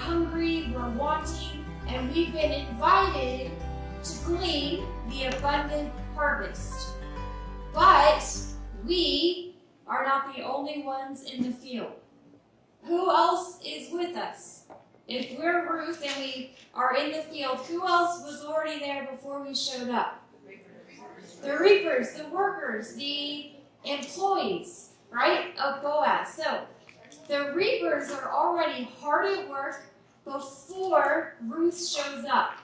hungry, we're wanting, and we've been invited to glean the abundant harvest. But we are not the only ones in the field. Who else is with us? If we're Ruth and we are in the field, who else was already there before we showed up? The reapers, the workers, the employees, right, of Boaz. So the reapers are already hard at work before Ruth shows up.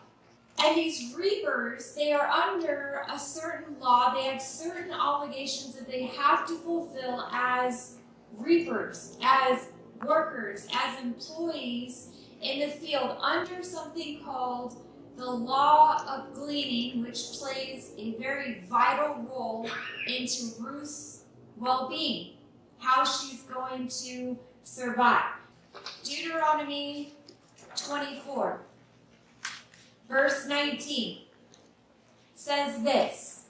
And these reapers, they are under a certain law. They have certain obligations that they have to fulfill as reapers, as workers, as employees in the field under something called the Law of Gleaning, which plays a very vital role into Ruth's well-being, how she's going to survive. Deuteronomy 24, verse 19 says this: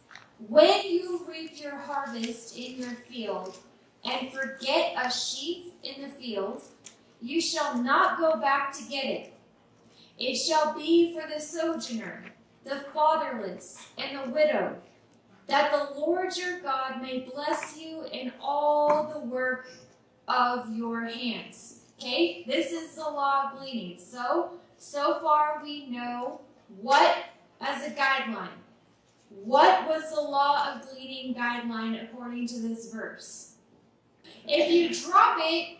when you reap your harvest in your field and forget a sheaf in the field, you shall not go back to get it. It shall be for the sojourner, the fatherless, and the widow, that the Lord your God may bless you in all the work of your hands. Okay, this is the law of gleaning. So far we know what as a guideline. What was the law of gleaning guideline according to this verse? If you drop it,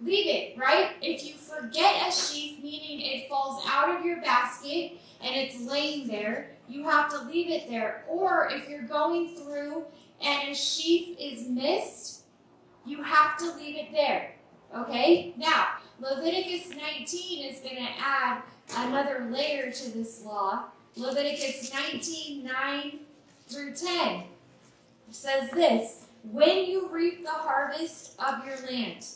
leave it, right? If you forget a sheaf, meaning it falls out of your basket and it's laying there, you have to leave it there. Or if you're going through and a sheaf is missed, you have to leave it there. Okay? Now, Leviticus 19 is going to add another layer to this law. Leviticus 19, 9 through 10 says this: when you reap the harvest of your land,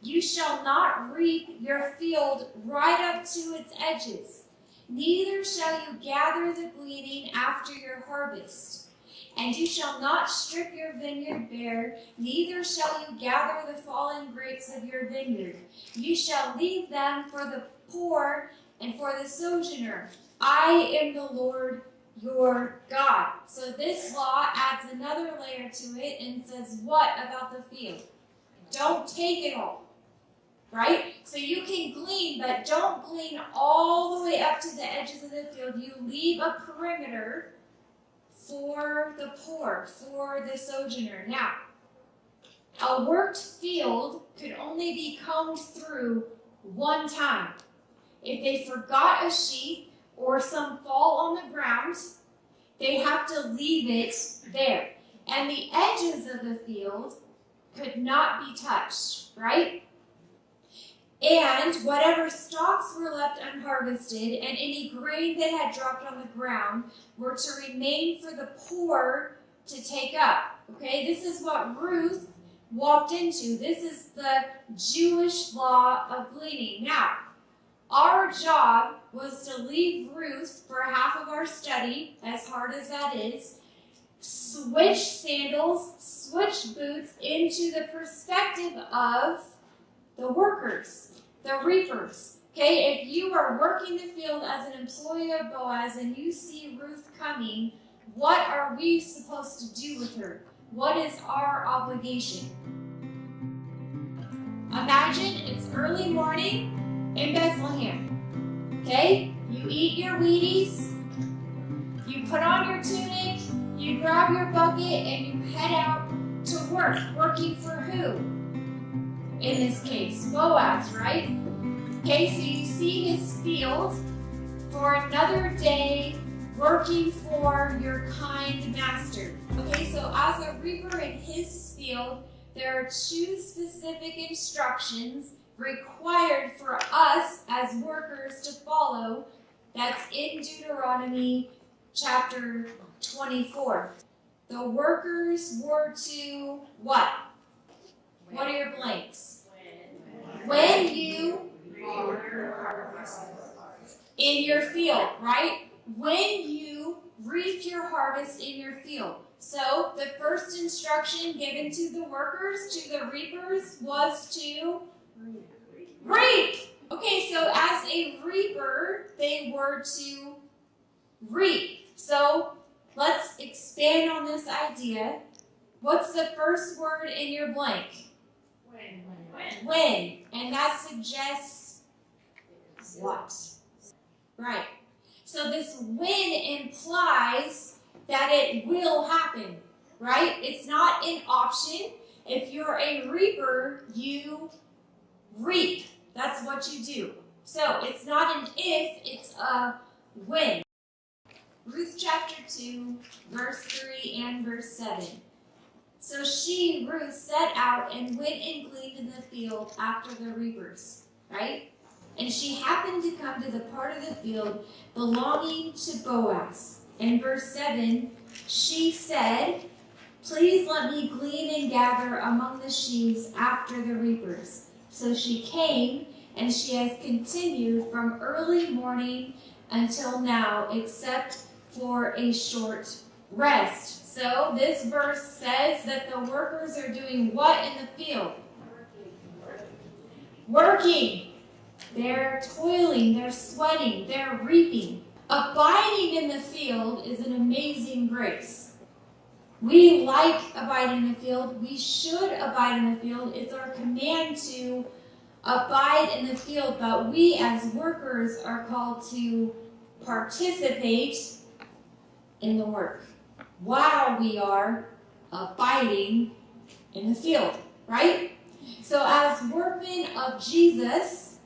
you shall not reap your field right up to its edges, neither shall you gather the gleaning after your harvest. And you shall not strip your vineyard bare, neither shall you gather the fallen grapes of your vineyard. You shall leave them for the poor and for the sojourner. I am the Lord your God. So this law adds another layer to it and says what about the field? Don't take it all. Right? So you can glean, but don't glean all the way up to the edges of the field. You leave a perimeter for the poor, for the sojourner. Now, a worked field could only be combed through one time. If they forgot a sheaf or some fall on the ground, they have to leave it there. And the edges of the field could not be touched, right? And whatever stalks were left unharvested and any grain that had dropped on the ground were to remain for the poor to take up. Okay, this is what Ruth walked into. This is the Jewish law of gleaning. Now, our job was to leave Ruth for half of our study, as hard as that is, switch sandals, switch boots into the perspective of the workers, the reapers. Okay, if you are working the field as an employee of Boaz and you see Ruth coming, what are we supposed to do with her? What is our obligation? Imagine it's early morning in Bethlehem. Okay, you eat your Wheaties, you put on your tunic, you grab your bucket, and you head out to work. Working for who? In this case, Boaz, right? Okay, so you see his field for another day, working for your kind master. Okay, so as a reaper in his field, there are two specific instructions required for us as workers to follow. That's in Deuteronomy chapter 24. The workers were to what? What are your blanks? When you in your field, right? When you reap your harvest in your field. So the first instruction given to the workers, to the reapers, was to reap. Okay, so as a reaper, they were to reap. So let's expand on this idea. What's the first word in your blank? When. And that suggests what? Right. So this when implies that it will happen, right? It's not an option. If you're a reaper, you reap. That's what you do. So it's not an if, it's a when. Ruth chapter 2, verse 3 and verse 7. So she, Ruth, set out and went and gleaned in the field after the reapers, right? And she happened to come to the part of the field belonging to Boaz. In verse 7, she said, "Please let me glean and gather among the sheaves after the reapers." So she came, and she has continued from early morning until now, except for a short rest. So this verse says that the workers are doing what in the field? Working. They're toiling, they're sweating, they're reaping. Abiding in the field is an amazing grace. We like abiding in the field. We should abide in the field. It's our command to abide in the field, but we as workers are called to participate in the work while we are abiding in the field, right? So as workmen of Jesus,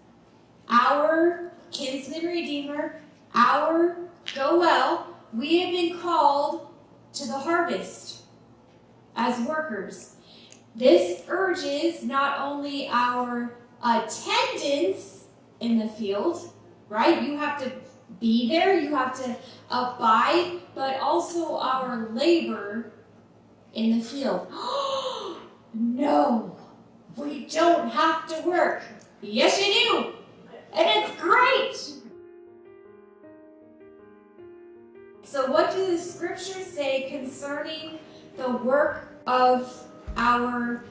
our kinsman redeemer, our Goel, we have been called to the harvest as workers. This urges not only our attendance in the field, right? You have to be there, you have to abide, but also our labor in the field. No, we don't have to work. Yes, you do. And it's great. So what do the scriptures say concerning the work of our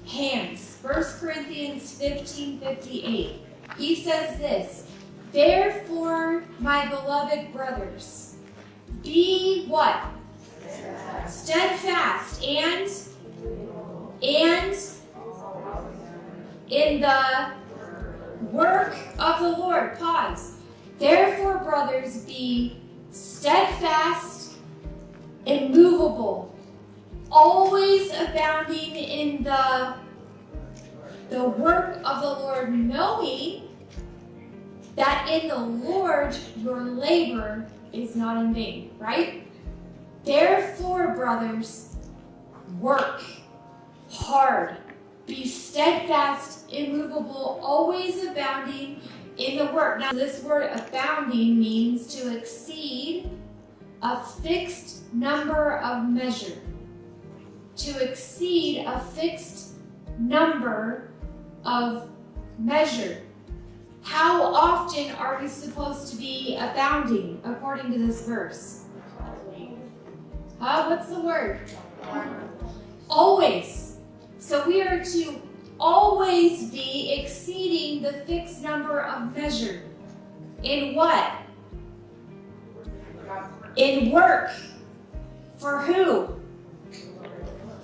hands? 1 Corinthians 15:58. He says this, "Therefore, my beloved brothers, be what? Steadfast and in the work of the Lord." Pause. Therefore, brothers, be steadfast, immovable, always abounding in the work of the Lord, knowing that in the Lord your labor is not in vain, right? Therefore, brothers, work hard. Be steadfast, immovable, always abounding in the work. Now, this word abounding means to exceed a fixed number of measure. To exceed a fixed number of measure. How often are we supposed to be abounding according to this verse? What's the word? Always. So we are to always be exceeding the fixed number of measure. In what? In work. For who?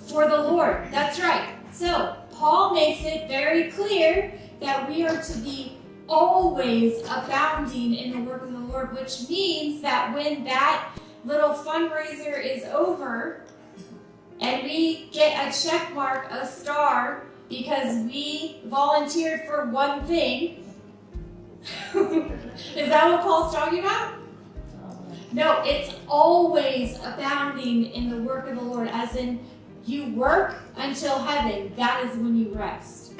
For the Lord. That's right. So Paul makes it very clear that we are to be always abounding in the work of the Lord, which means that when that little fundraiser is over and we get a check mark, a star, because we volunteered for one thing. Is that what Paul's talking about? No, it's always abounding in the work of the Lord, as in you work until heaven. That is when you rest.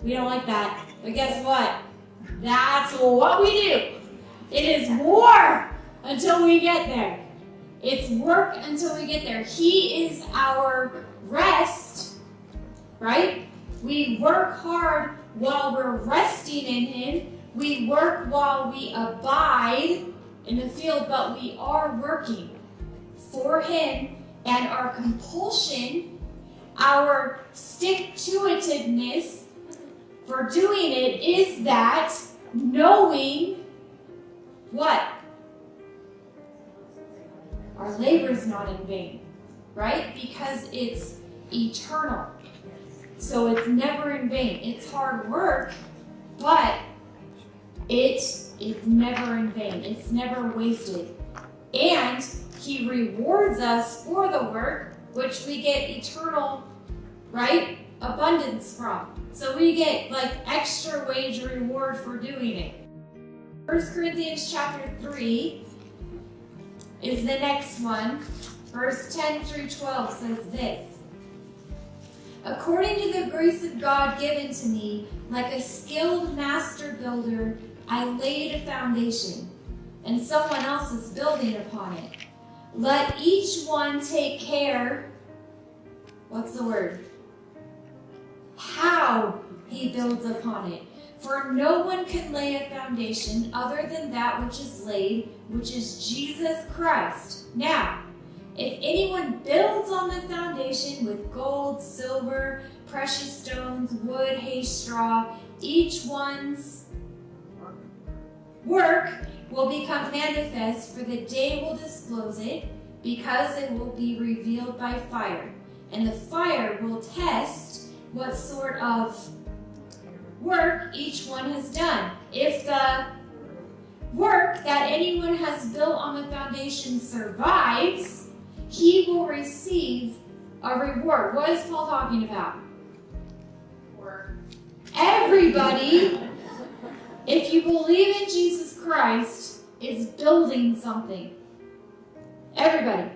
We don't like that, but guess what? That's what we do. It is war until we get there. It's work until we get there. He is our rest, right? We work hard while we're resting in Him. We work while we abide in the field, but we are working for Him, and our compulsion, our stick-to-itiveness for doing it is that knowing what? Our labor is not in vain, right? Because it's eternal. So it's never in vain. It's hard work, but it is never in vain. It's never wasted. And he rewards us for the work, which we get eternal, right, abundance from. So we get like extra wage reward for doing it. 1 Corinthians chapter 3 is the next one. Verse 10 through 12 says this. According to the grace of God given to me, like a skilled master builder, I laid a foundation, and someone else is building upon it. Let each one take care, what's the word? How he builds upon it. For no one can lay a foundation other than that which is laid, which is Jesus Christ. Now, if anyone builds on the foundation with gold, silver, precious stones, wood, hay, straw, each one's work will become manifest, for the day will disclose it, because it will be revealed by fire. And the fire will test what sort of work each one has done. If the work that anyone has built on the foundation survives, he will receive a reward. What is Paul talking about? Work. Everybody, if you believe in Jesus Christ, is building something. Everybody.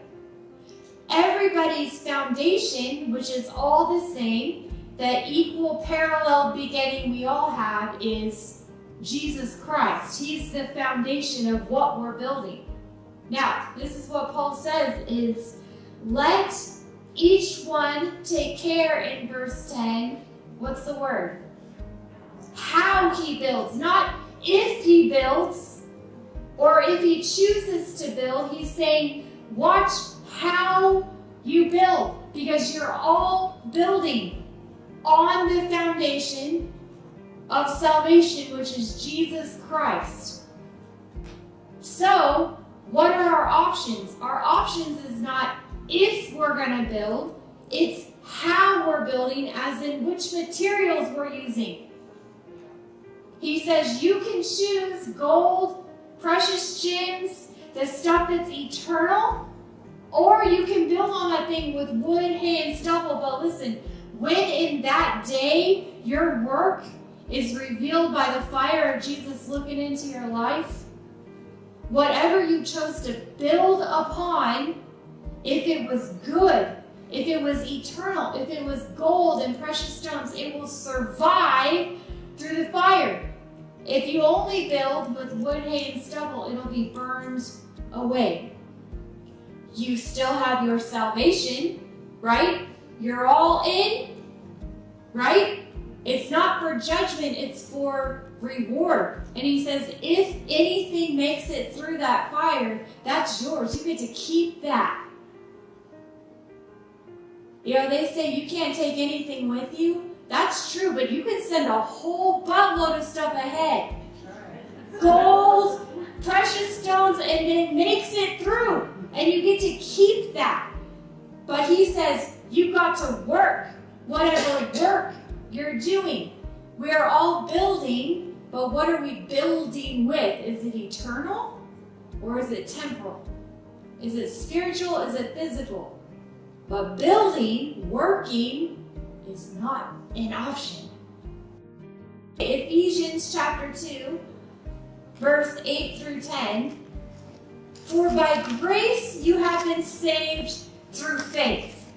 Everybody's foundation, which is all the same, that equal parallel beginning we all have, is Jesus Christ. He's the foundation of what we're building. Now, this is what Paul says is, let each one take care in verse 10. What's the word? How he builds. Not if he builds or if he chooses to build. He's saying, watch how you build, because you're all building on the foundation of salvation, which is Jesus Christ. So, what are our options? Our options is not if we're going to build, it's how we're building, as in which materials we're using. He says you can choose gold, precious gems, the stuff that's eternal, or you can build on that thing with wood, hay, and stubble. But listen, when in that day your work is revealed by the fire of Jesus looking into your life, whatever you chose to build upon, if it was good, if it was eternal, if it was gold and precious stones, it will survive through the fire. If you only build with wood, hay, and stubble, it'll be burned away. You still have your salvation, right? You're all in, right? It's not for judgment, it's for reward. And he says, if anything makes it through that fire, that's yours. You get to keep that. You know, they say you can't take anything with you. That's true, but you can send a whole buttload of stuff ahead. Gold, precious stones, and it makes it through. And you get to keep that. But he says, you've got to work whatever work you're doing. We are all building, but what are we building with? Is it eternal or is it temporal? Is it spiritual? Is it physical? But building, working, is not an option. Ephesians chapter 2, verse 8 through 10. For by grace you have been saved through faith.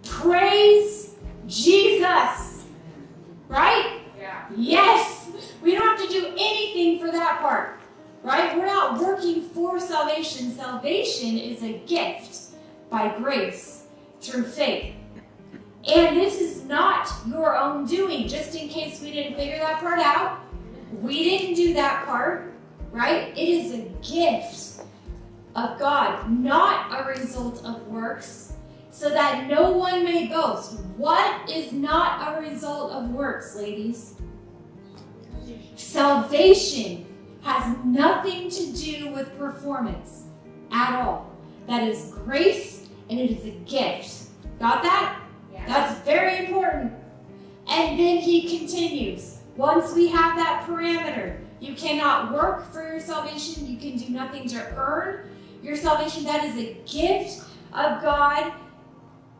Praise Jesus. Right? Yeah. Yes. We don't have to do anything for that part. Right? We're not working for salvation. Salvation is a gift by grace through faith. And this is not your own doing. Just in case we didn't figure that part out, we didn't do that part. Right? It is a gift of God, not a result of works. so that no one may boast. What is not a result of works, ladies? Salvation has nothing to do with performance at all. That is grace, and it is a gift. Got that? Yeah. That's very important. And then he continues. Once we have that parameter, you cannot work for your salvation. You can do nothing to earn your salvation. That is a gift of God,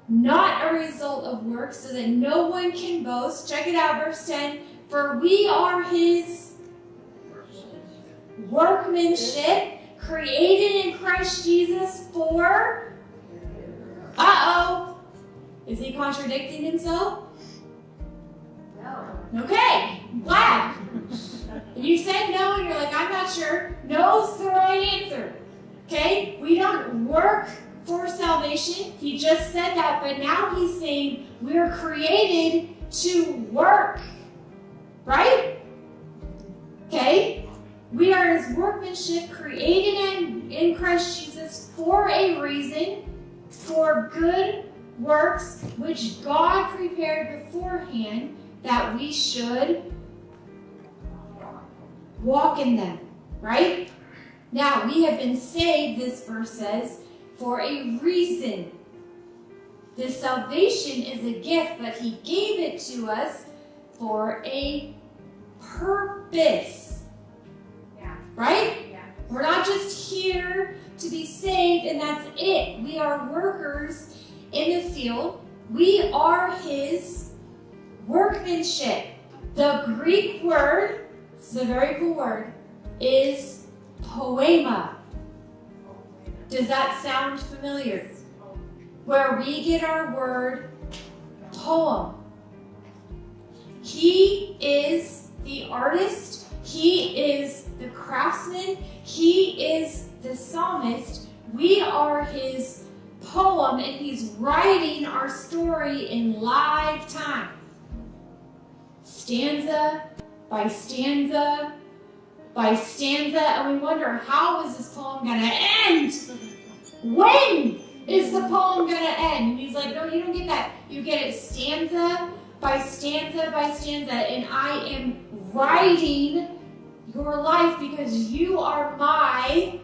not a result of works, so that no one can boast. Check it out, verse 10. For we are his workmanship, created in Christ Jesus for... Is he contradicting himself? No. Okay, glad. You said no and you're like, I'm not sure. No's the right answer. Okay? We don't work for salvation. He just said that, but now he's saying we're created to work. Right? Okay? We are his workmanship, created in Christ Jesus for a reason, for good works, which God prepared beforehand that we should walk in them, right? Now, we have been saved, this verse says, for a reason. This salvation is a gift, but he gave it to us for a purpose. Yeah. Right? Yeah. We're not just here to be saved and that's it. We are workers in the field. We are his workmanship. The Greek word, it's a very cool word, is poema. Does that sound familiar? Where we get our word poem. He is the artist. He is the craftsman. He is the psalmist. We are his poem, and he's writing our story in live time. Stanza by stanza by stanza, and we wonder, how is this poem going to end? When is the poem going to end? And he's like, no, you don't get that. You get it stanza by stanza by stanza, and I am writing your life because you are my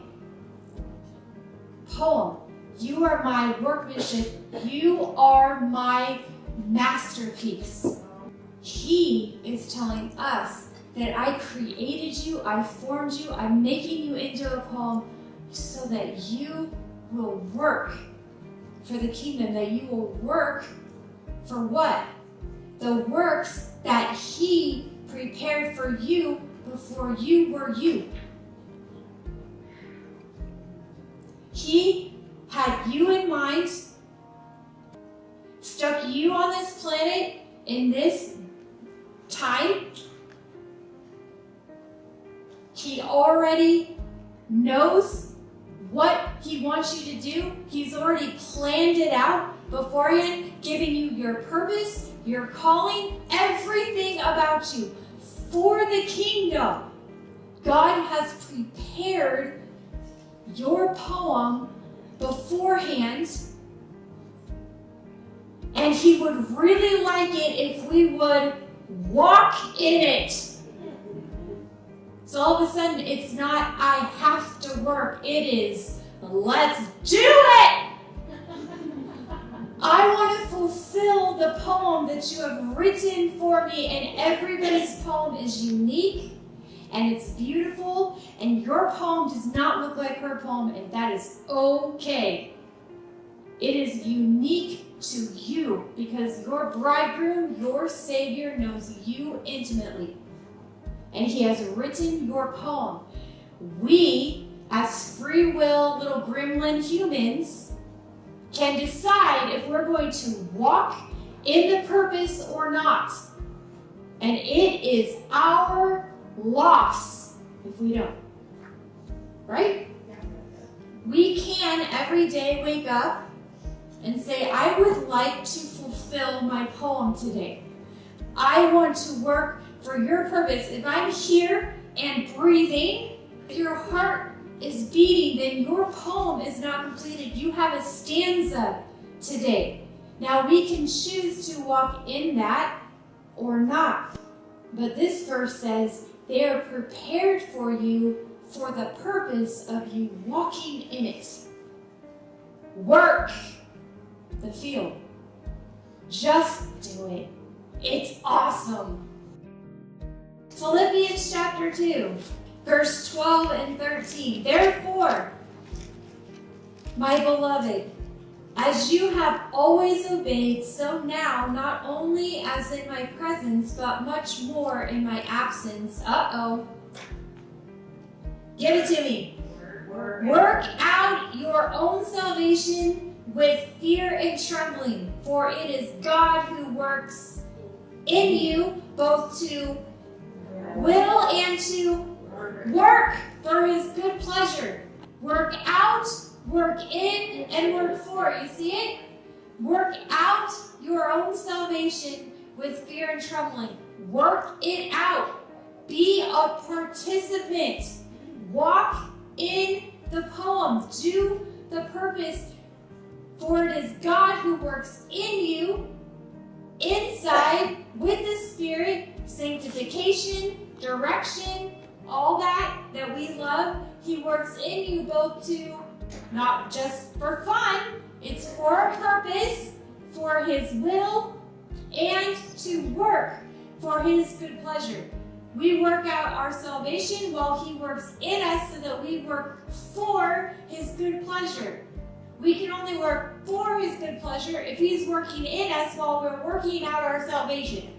poem. You are my workmanship. You are my masterpiece. He is telling us that I created you, I formed you, I'm making you into a poem so that you will work for the kingdom, that you will work for what? The works that he prepared for you before you were you. He had you in mind, stuck you on this planet in this time. He already knows what he wants you to do. He's already planned it out beforehand, giving you your purpose, your calling, everything about you for the kingdom. God has prepared your poem beforehand, and he would really like it if we would walk in it. So all of a sudden, it's not, I have to work. It is, let's do it! I want to fulfill the poem that you have written for me, and everybody's poem is unique, and it's beautiful, and your poem does not look like her poem, and that is okay. It is unique to you, because your bridegroom, your Savior, knows you intimately. And he has written your poem. We, as free will little gremlin humans, can decide if we're going to walk in the purpose or not. And it is our loss if we don't. Right? We can every day wake up and say, I would like to fulfill my poem today. I want to work for your purpose. If I'm here and breathing, if your heart is beating, then your poem is not completed. You have a stanza today. Now we can choose to walk in that or not. But this verse says they are prepared for you for the purpose of you walking in it. Work the field. Just do it. It's awesome. Philippians chapter 2, verse 12 and 13. Therefore, my beloved, as you have always obeyed, so now, not only as in my presence, but much more in my absence. Give it to me. Work out your own salvation with fear and trembling, for it is God who works in you, both to will and to work for his good pleasure. Work out, work in, and work for. You see it? Work out your own salvation with fear and trembling. Work it out. Be a participant. Walk in the poem. Do the purpose. For it is God who works in you, inside, with the Spirit, sanctification, direction, all that we love. He works in you both to, not just for fun, it's for a purpose, for his will, and to work for his good pleasure. We work out our salvation while he works in us so that we work for his good pleasure. We can only work for his good pleasure if he's working in us while we're working out our salvation.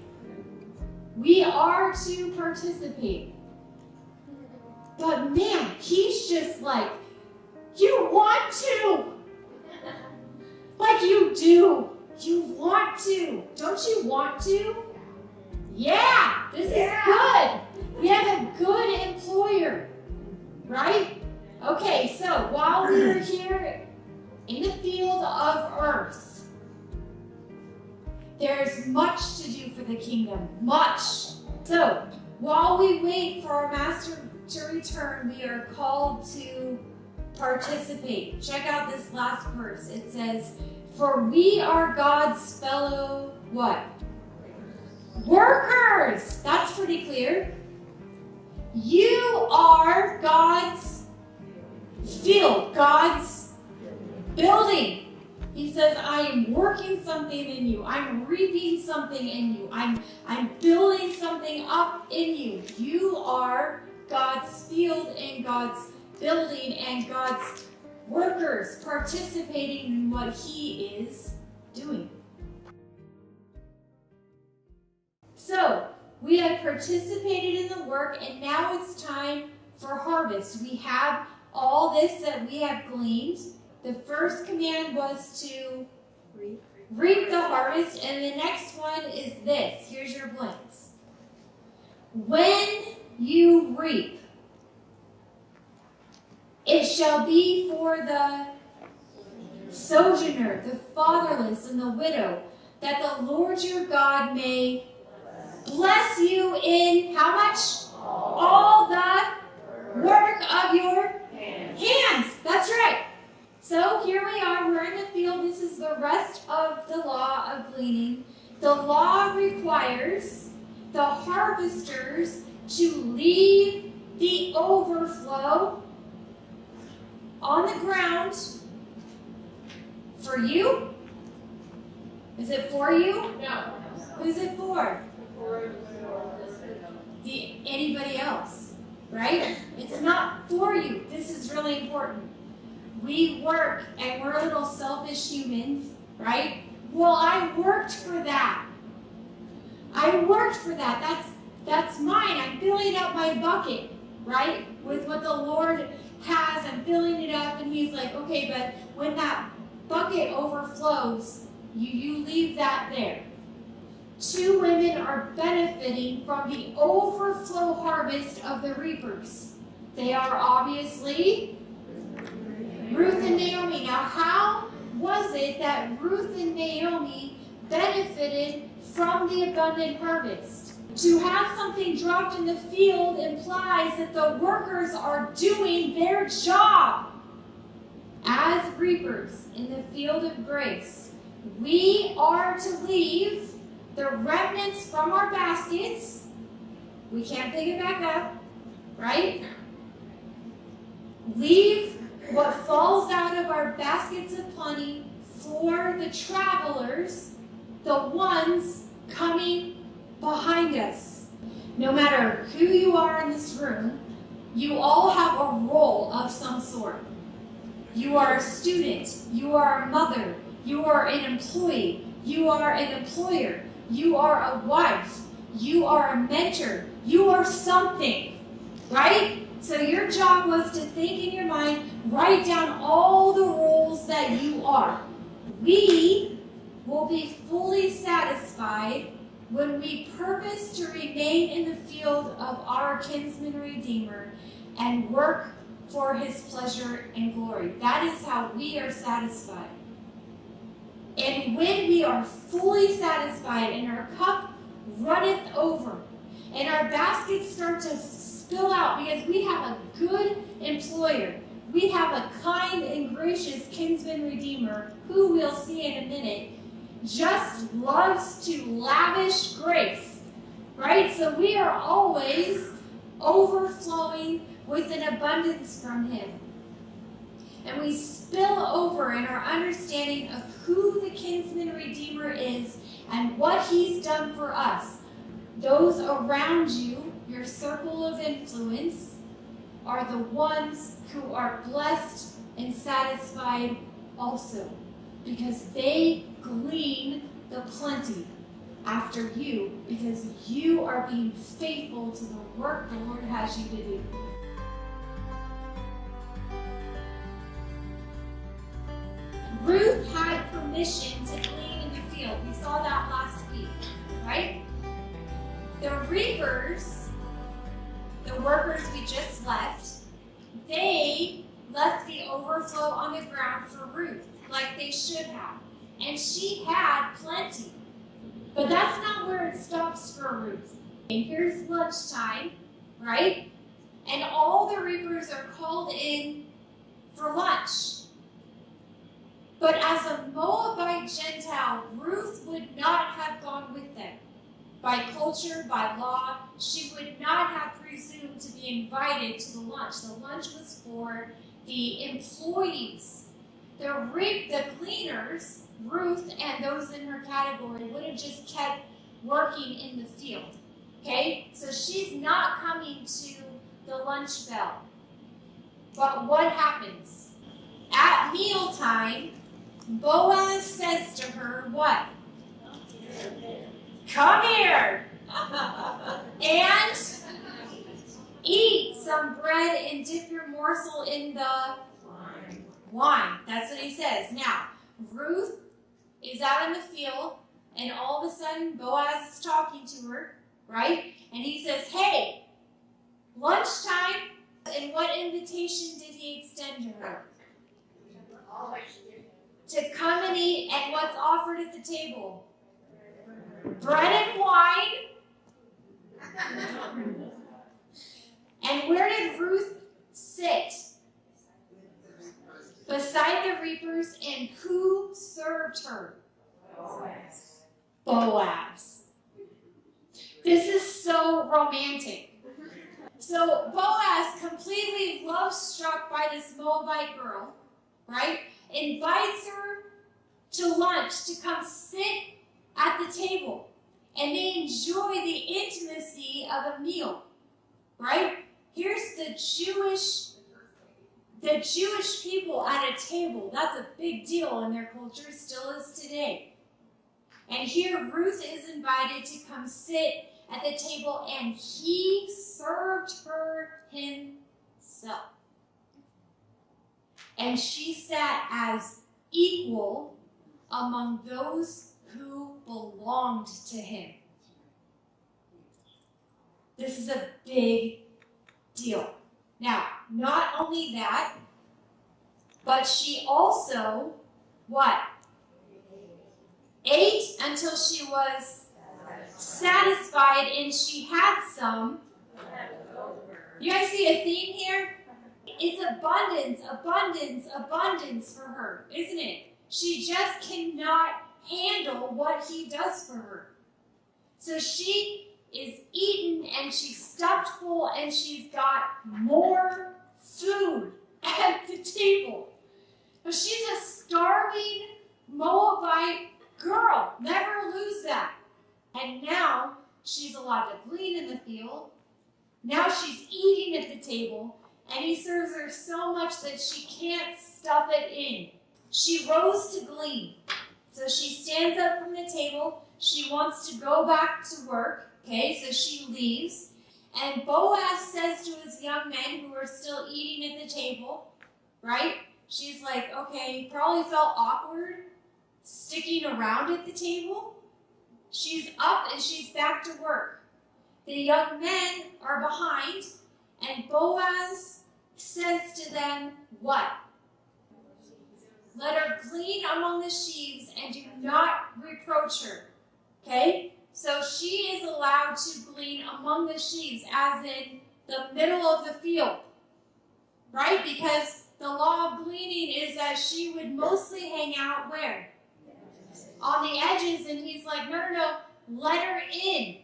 We are to participate. But man, he's just like, you want to. Like you do. You want to. Don't you want to? Yeah, this is good. We have a good employer, right? Okay, so while we are here in the field of earth, there's much to do for the kingdom, much. So while we wait for our master to return, we are called to participate. Check out this last verse. It says, for we are God's fellow, what? Workers. That's pretty clear. You are God's field, God's building. He says, I am working something in you. I'm reaping something in you. I'm building something up in you. You are God's field and God's building and God's workers participating in what he is doing. So, we have participated in the work, and now it's time for harvest. We have all this that we have gleaned. The first command was to reap the harvest, and the next one is this. Here's your blanks. When you reap, it shall be for the sojourner, the fatherless, and the widow, that the Lord your God may bless you in how much? All the work of your hands. That's right. So here we are. We're in the field. This is the rest of the law of gleaning. The law requires the harvesters to leave the overflow on the ground for you. Is it for you? No. Who's it for? Anybody else, right? It's not for you. This is really important. We work, and we're little selfish humans, right? Well, I worked for that. I worked for that. That's mine. I'm filling up my bucket, right? With what the Lord has. I'm filling it up, and he's like, okay, but when that bucket overflows, you leave that there. Two women are benefiting from the overflow harvest of the reapers. They are obviously Ruth and Naomi. Now, how was it that Ruth and Naomi benefited from the abundant harvest? To have something dropped in the field implies that the workers are doing their job. as reapers in the field of grace, we are to leave the remnants from our baskets. We can't pick it back up, right? Leave what falls out of our baskets of plenty for the travelers, the ones coming behind us. No matter who you are in this room, you all have a role of some sort. You are a student, you are a mother, you are an employee, you are an employer, you are a wife, you are a mentor, you are something, right? So your job was to think in your mind, write down all the roles that you are. We will be fully satisfied when we purpose to remain in the field of our kinsman Redeemer and work for his pleasure and glory. That is how we are satisfied. And when we are fully satisfied and our cup runneth over and our baskets start to spill out because we have a good employer, we have a kind and gracious kinsman Redeemer who we'll see in a minute, just loves to lavish grace, right? So we are always overflowing with an abundance from him. And we spill over in our understanding of who the kinsman Redeemer is and what he's done for us. Those around you, your circle of influence, are the ones who are blessed and satisfied also, because they glean the plenty after you, because you are being faithful to the work the Lord has you to do. Ruth had permission to glean in the field. We saw that last week, right? The reapers, the workers we just left, they left the overflow on the ground for Ruth, like they should have. And she had plenty. But that's not where it stops for Ruth. And here's lunchtime, right? And all the reapers are called in for lunch. But as a Moabite Gentile, Ruth would not have gone with them. By culture, by law, she would not have presumed to be invited to the lunch. The lunch was for the employees. The gleaners, Ruth and those in her category, would have just kept working in the field. Okay? So she's not coming to the lunch bell. But what happens? At mealtime, Boaz says to her, what? Come here and eat some bread and dip your morsel in the wine. That's what he says. Now, Ruth is out in the field, and all of a sudden Boaz is talking to her, right? And he says, hey, lunchtime. And what invitation did he extend to her? To come and eat, and what's offered at the table? Bread and wine. And where did Ruth sit? Beside the reapers, and who served her? Boaz. This is so romantic. So Boaz, completely love-struck by this Moabite girl, right, invites her to lunch, to come sit at the table. And they enjoy the intimacy of a meal, right? Here's the Jewish people at a table. That's a big deal in their culture, still is today. And here Ruth is invited to come sit at the table, and he served her himself. And she sat as equal among those who belonged to him. This is a big deal. Now, not only that, but she also, what? Ate until she was satisfied, and she had some. You guys see a theme here? It's abundance, abundance, abundance for her, isn't it? She just cannot handle what he does for her. So she is eaten and she's stuffed full and she's got more food at the table. But she's a starving Moabite girl. Never lose that. And now she's allowed to glean in the field. Now she's eating at the table, and he serves her so much that she can't stuff it in. She rose to glean. So she stands up from the table. She wants to go back to work. Okay, so she leaves. And Boaz says to his young men who are still eating at the table, right? She's like, okay, probably felt awkward sticking around at the table. She's up and she's back to work. The young men are behind, and Boaz says to them, what? Let her glean among the sheaves and do not reproach her. Okay? So she is allowed to glean among the sheaves, as in the middle of the field. Right? Because the law of gleaning is that she would mostly hang out where? On the edges, and he's like, no, let her in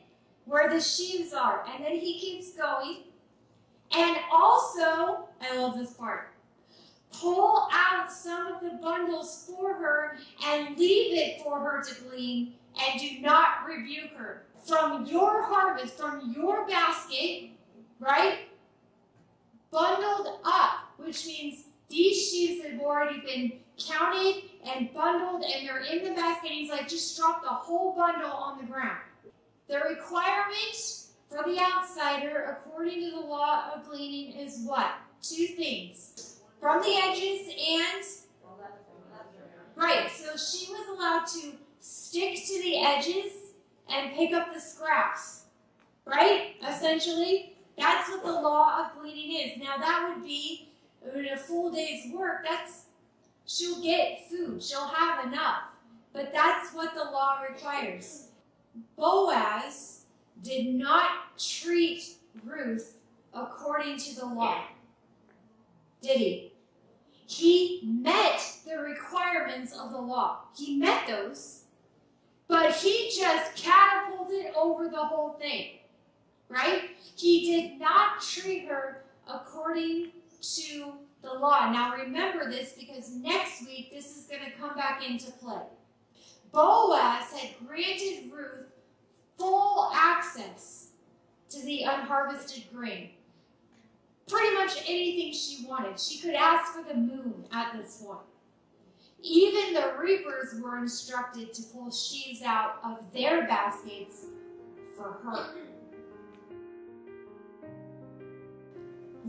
where the sheaves are. And then he keeps going. And also, I love this part, pull out some of the bundles for her and leave it for her to glean, and do not rebuke her. From your harvest, from your basket, right, bundled up, which means these sheaves have already been counted and bundled, and they're in the basket. He's like, just drop the whole bundle on the ground. The requirement for the outsider, according to the law of gleaning, is what? Two things. From the edges and... Right, so she was allowed to stick to the edges and pick up the scraps. Right? Essentially, that's what the law of gleaning is. Now that would be, in a full day's work, she'll get food. She'll have enough. But that's what the law requires. Boaz did not treat Ruth according to the law, did he? He met the requirements of the law. He met those, but he just catapulted over the whole thing, right? He did not treat her according to the law. Now remember this, because next week this is going to come back into play. Boaz had granted Ruth full access to the unharvested grain. Pretty much anything she wanted. She could ask for the moon at this point. Even the reapers were instructed to pull sheaves out of their baskets for her.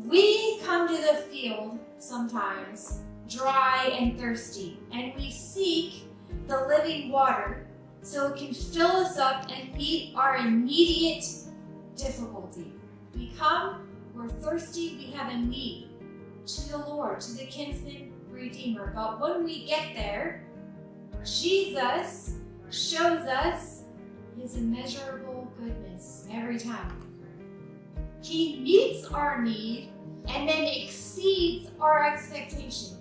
We come to the field sometimes dry and thirsty, and we seek the living water so it can fill us up and meet our immediate difficulty. We come, we're thirsty, we have a need to the Lord, to the kinsman redeemer. But when we get there, Jesus shows us his immeasurable goodness every time. He meets our need and then exceeds our expectation.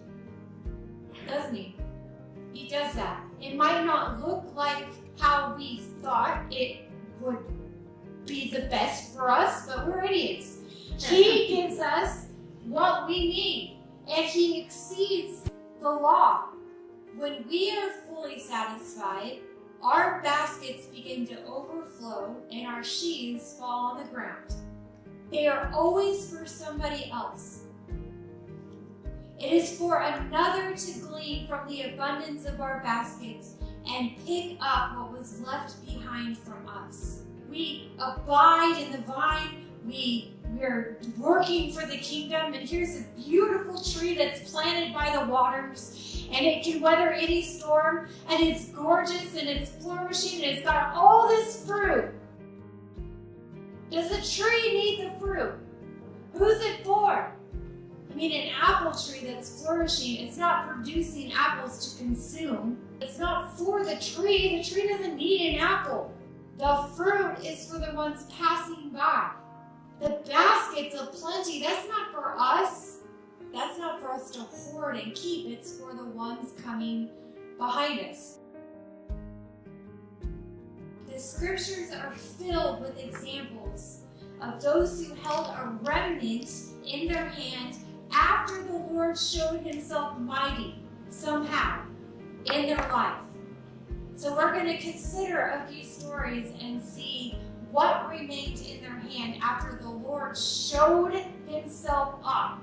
Doesn't he? He does that. It might not look like how we thought it would be the best for us, but we're idiots. He gives us what we need, and he exceeds the law. When we are fully satisfied, our baskets begin to overflow and our sheaves fall on the ground. They are always for somebody else. It is for another to glean from the abundance of our baskets and pick up what was left behind from us. We abide in the vine. We're working for the kingdom, and here's a beautiful tree that's planted by the waters, and it can weather any storm, and it's gorgeous, and it's flourishing, and it's got all this fruit. Does the tree need the fruit? Who's it for? I mean, an apple tree that's flourishing, it's not producing apples to consume. It's not for the tree. The tree doesn't need an apple. The fruit is for the ones passing by. The baskets of plenty, that's not for us. That's not for us to hoard and keep. It's for the ones coming behind us. The scriptures are filled with examples of those who held a remnant in their hand after the Lord showed himself mighty somehow in their life. So we're going to consider a few stories and see what remained in their hand after the Lord showed himself up.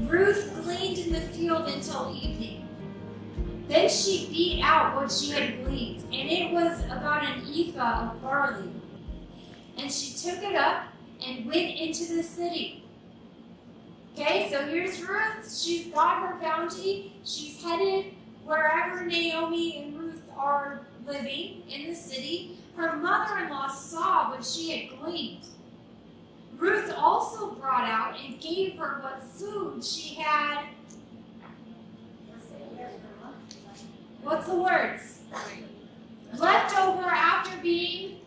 Ruth gleaned in the field until evening. Then she beat out what she had gleaned, and it was about an ephah of barley. And she took it up and went into the city. Okay, so here's Ruth. She's got her bounty. She's headed wherever Naomi and Ruth are living in the city. Her mother-in-law saw what she had gleaned. Ruth also brought out and gave her what food she had. What's the words? Left over after being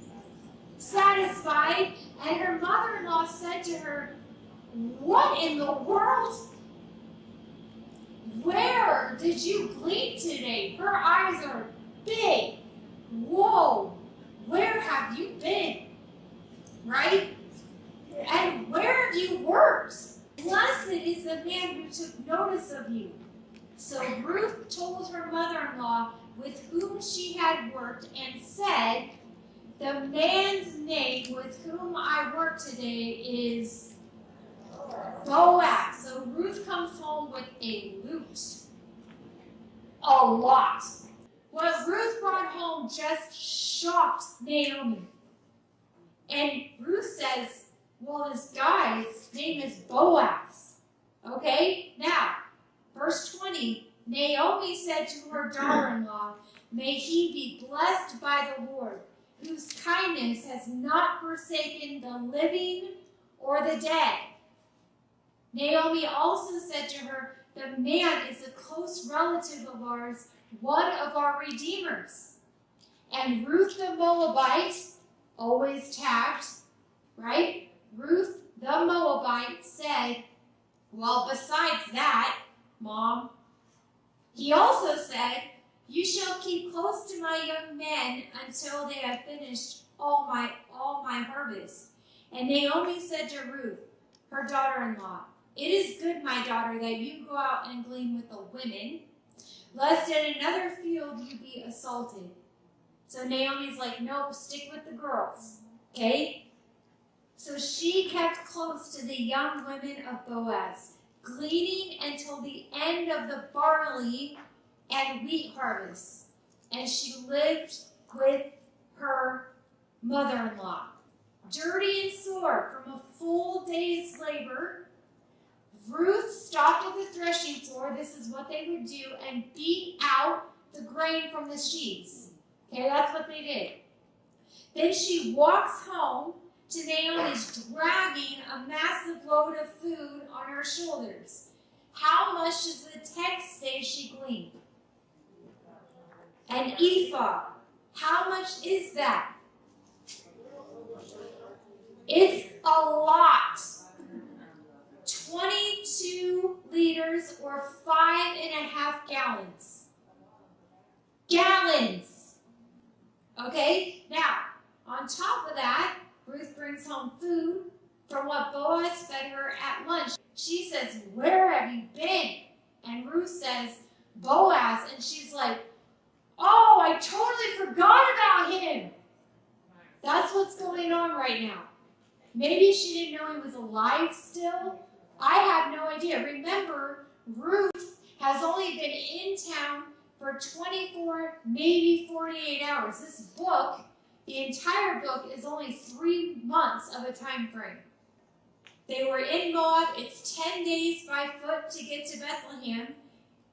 satisfied. And her mother-in-law said to her, "What in the world? Where did you glean today?" Her eyes are big. Whoa, where have you been? Right? And where have you worked? Blessed is the man who took notice of you. So Ruth told her mother-in-law with whom she had worked and said, "The man's name with whom I work today is Boaz." So Ruth comes home with a loot. A lot. What Ruth brought home just shocked Naomi. And Ruth says, "Well, this guy's name is Boaz." Okay? Now, verse 20, Naomi said to her daughter-in-law, "May he be blessed by the Lord, whose kindness has not forsaken the living or the dead." Naomi also said to her, "The man is a close relative of ours, one of our redeemers." And Ruth the Moabite, always tagged, right? Ruth the Moabite said, "Well, besides that, Mom," he also said, "You shall keep close to my young men until they have finished all my harvest." And Naomi said to Ruth, her daughter-in-law, "It is good, my daughter, that you go out and glean with the women, lest in another field you be assaulted." So Naomi's like, "Nope, stick with the girls." Okay? So she kept close to the young women of Boaz, gleaning until the end of the barley and wheat harvest. And she lived with her mother-in-law. Dirty and sore from a full day's labor, Ruth stopped at the threshing floor, this is what they would do, and beat out the grain from the sheaves. Okay, that's what they did. Then she walks home to Naomi's dragging a massive load of food on her shoulders. How much does the text say she gleaned? An ephah. How much is that? It's a lot. 22 liters or 5.5 gallons. Gallons. Okay, now, on top of that, Ruth brings home food from what Boaz fed her at lunch. She says, "Where have you been?" And Ruth says, "Boaz." And she's like, "Oh, I totally forgot about him." That's what's going on right now. Maybe she didn't know he was alive still. I have no idea. Remember, Ruth has only been in town for 24, maybe 48 hours. This book, the entire book, is only 3 months of a time frame. They were in Moab. It's 10 days by foot to get to Bethlehem.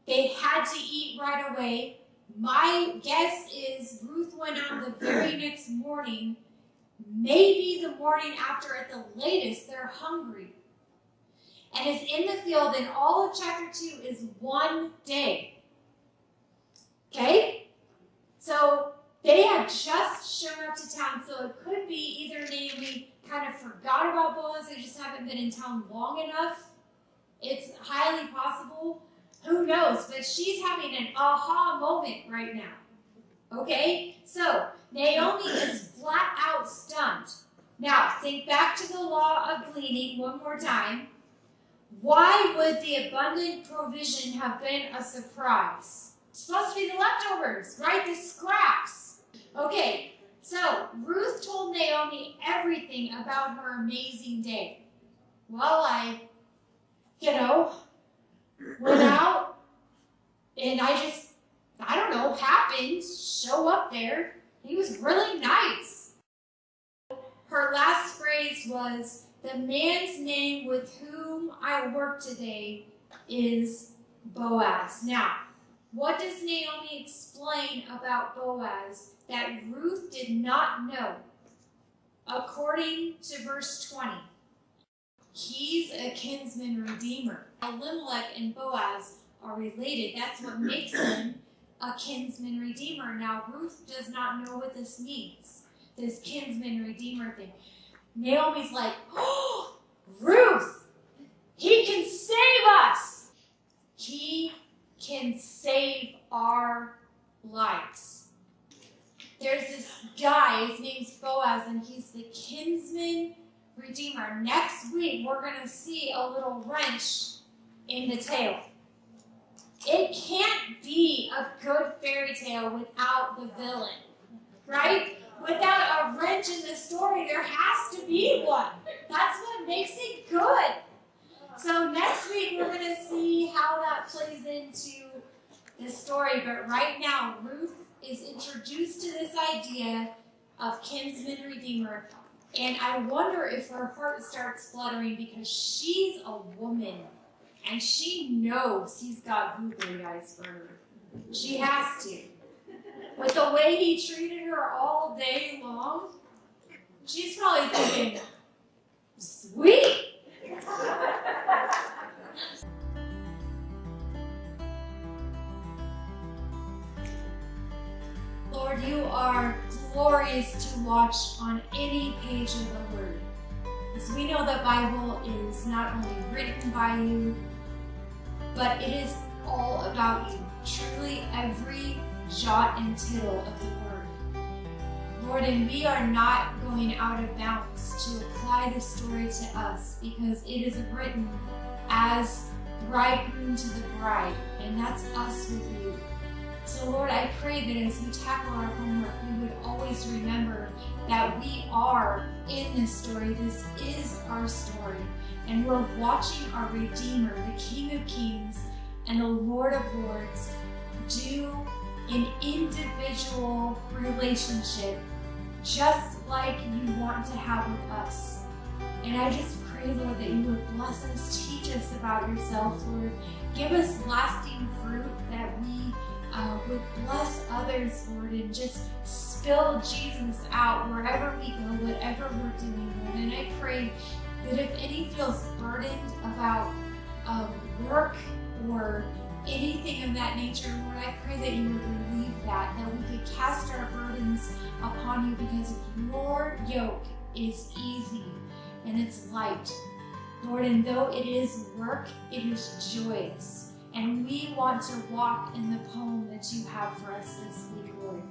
They had to eat right away. My guess is Ruth went out the very next morning, maybe the morning after at the latest. They're hungry. And is in the field, and all of chapter 2 is 1 day. Okay? So they had just shown up to town, so it could be either Naomi kind of forgot about Boaz, they just haven't been in town long enough. It's highly possible. Who knows? But she's having an aha moment right now. Okay? So Naomi is flat out stunned. Now, think back to the law of gleaning one more time. Why would the abundant provision have been a surprise? It's supposed to be the leftovers, right? The scraps. Okay, so Ruth told Naomi everything about her amazing day. Well, I went out and I don't know, happened, show up there. He was really nice. Her last phrase was, "The man's name with whom I work today is Boaz." Now, what does Naomi explain about Boaz that Ruth did not know? According to verse 20, he's a kinsman redeemer. Elimelech and Boaz are related. That's what makes him a kinsman redeemer. Now, Ruth does not know what this means, this kinsman redeemer thing. Naomi's like, "Oh, Ruth, he can save us. He can save our lives." There's this guy, his name's Boaz, and he's the kinsman redeemer. Next week, we're going to see a little wrench in the tale. It can't be a good fairy tale without the villain, right? Without a wrench in the story, there has to be one. That's what makes it good. So next week, we're going to see how that plays into the story. But right now, Ruth is introduced to this idea of kinsman redeemer. And I wonder if her heart starts fluttering because she's a woman. And she knows he's got googly eyes for her. She has to. With the way he treated her all day long, she's probably thinking, "Sweet." Lord, you are glorious to watch on any page of the Word. Because we know the Bible is not only written by you, but it is all about you. Truly every jot and tittle of the Word. Lord, and we are not going out of bounds to apply the story to us because it is written as bridegroom to the bride, and that's us with you. So Lord, I pray that as we tackle our homework, we would always remember that we are in this story. This is our story. And we're watching our Redeemer, the King of Kings and the Lord of Lords, do an individual relationship just like you want to have with us. And I just pray, Lord, that you would bless us, teach us about yourself, Lord. Give us lasting fruit that we would bless others, Lord, and just spill Jesus out wherever we go, whatever we're doing, Lord. And I pray that if any feels burdened about work or anything of that nature, Lord, I pray that you would relieve that we could cast our burdens upon you because your yoke is easy and it's light. Lord, and though it is work, it is joyous. And we want to walk in the poem that you have for us this week, Lord.